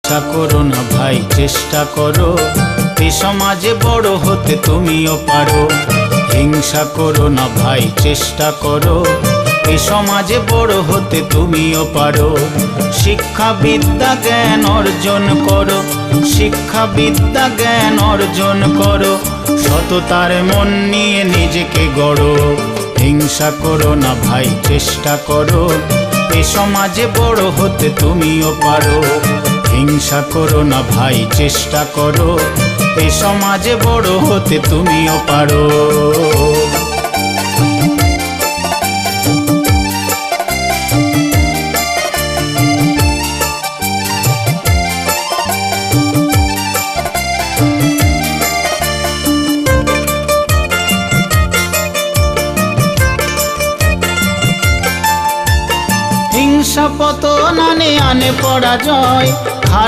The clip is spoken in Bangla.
হিংসা করো না ভাই, চেষ্টা করো এ সমাজে বড় হতে তুমিও পারো। হিংসা করো না ভাই, চেষ্টা করো এ সমাজে বড় হতে তুমিও পারো। শিক্ষা বিদ্যা জ্ঞান অর্জন করো, শিক্ষা বিদ্যা জ্ঞান অর্জন করো, সততার মন নিয়ে নিজেকে গড়ো। হিংসা করো না ভাই, চেষ্টা করো এ সমাজে বড় হতে তুমিও পারো। হিংসা করো না ভাই, চেষ্টা করো এ সমাজে বড় হতে তুমিও পারো। হিংসা পতন আনে আনে পরাজয়, খারাপ